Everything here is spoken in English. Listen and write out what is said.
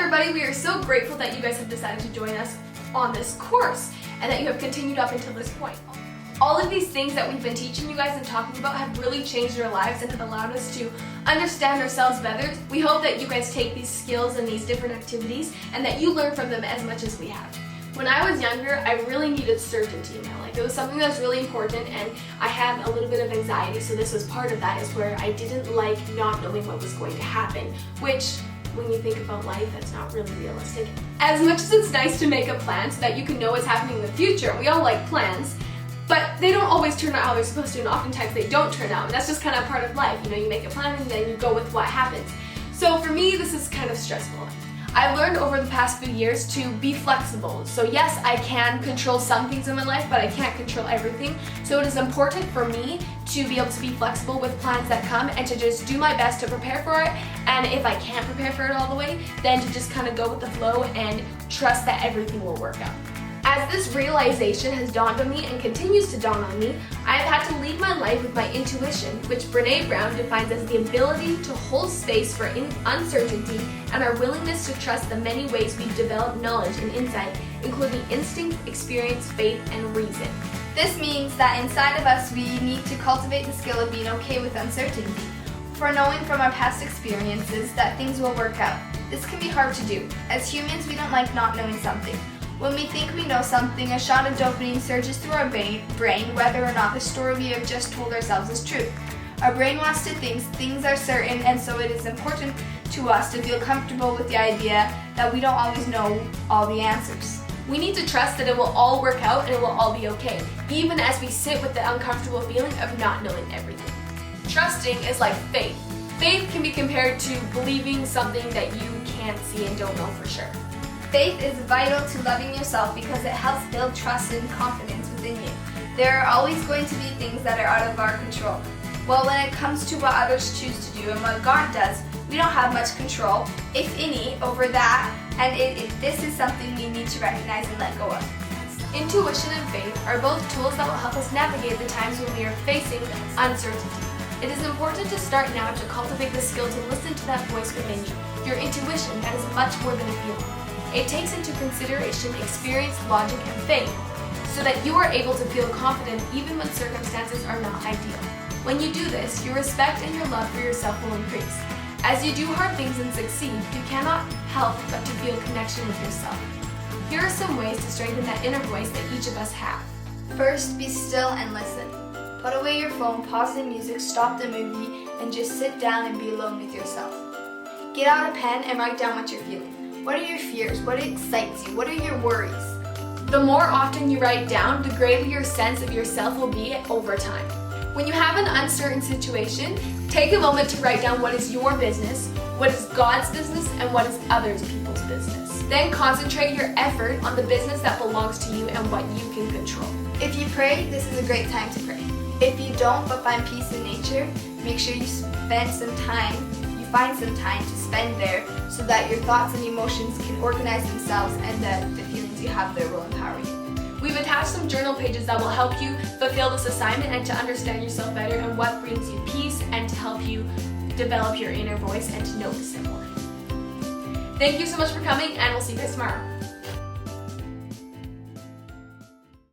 everybody, we are so grateful that you guys have decided to join us on this course and that you have continued up until this point. All of these things that we've been teaching you guys and talking about have really changed our lives and have allowed us to understand ourselves better. We hope that you guys take these skills and these different activities and that you learn from them as much as we have. When I was younger, I really needed certainty in my life. It was something that was really important, and I had a little bit of anxiety, so this was part of that, is where I didn't like not knowing what was going to happen, which, when you think about life, that's not really realistic. As much as it's nice to make a plan so that you can know what's happening in the future, we all like plans, but they don't always turn out how they're supposed to, and oftentimes they don't turn out, and that's just kind of part of life. You know, you make a plan and then you go with what happens. So for me, this is kind of stressful. I've learned over the past few years to be flexible. So yes, I can control some things in my life, but I can't control everything. So it is important for me to be able to be flexible with plans that come and to just do my best to prepare for it. And if I can't prepare for it all the way, then to just kind of go with the flow and trust that everything will work out. As this realization has dawned on me and continues to dawn on me, I have had to lead my life with my intuition, which Brené Brown defines as the ability to hold space for uncertainty and our willingness to trust the many ways we've developed knowledge and insight, including instinct, experience, faith, and reason. This means that inside of us we need to cultivate the skill of being okay with uncertainty, for knowing from our past experiences that things will work out. This can be hard to do. As humans, we don't like not knowing something. When we think we know something, a shot of dopamine surges through our brain whether or not the story we have just told ourselves is true. Our brain wants to think things are certain, and so it is important to us to feel comfortable with the idea that we don't always know all the answers. We need to trust that it will all work out and it will all be okay, even as we sit with the uncomfortable feeling of not knowing everything. Trusting is like faith. Faith can be compared to believing something that you can't see and don't know for sure. Faith is vital to loving yourself because it helps build trust and confidence within you. There are always going to be things that are out of our control. Well, when it comes to what others choose to do and what God does, we don't have much control, if any, over that, and this is something we need to recognize and let go of. Intuition and faith are both tools that will help us navigate the times when we are facing uncertainty. It is important to start now to cultivate the skill to listen to that voice within you, your intuition that is much more than a feeling. It takes into consideration experience, logic, and faith, so that you are able to feel confident even when circumstances are not ideal. When you do this, your respect and your love for yourself will increase. As you do hard things and succeed, you cannot help but to feel connection with yourself. Here are some ways to strengthen that inner voice that each of us have. First, be still and listen. Put away your phone, pause the music, stop the movie, and just sit down and be alone with yourself. Get out a pen and write down what you're feeling. What are your fears? What excites you? What are your worries? The more often you write down, the greater your sense of yourself will be over time. When you have an uncertain situation, take a moment to write down what is your business, what is God's business, and what is other people's business. Then concentrate your effort on the business that belongs to you and what you can control. If you pray, this is a great time to pray. If you don't but find peace in nature, make sure you find some time to spend there so that your thoughts and emotions can organize themselves and the feelings you have there will empower you. We've attached some journal pages that will help you fulfill this assignment and to understand yourself better and what brings you peace and to help you develop your inner voice and to notice it more. Thank you so much for coming, and we'll see you guys tomorrow.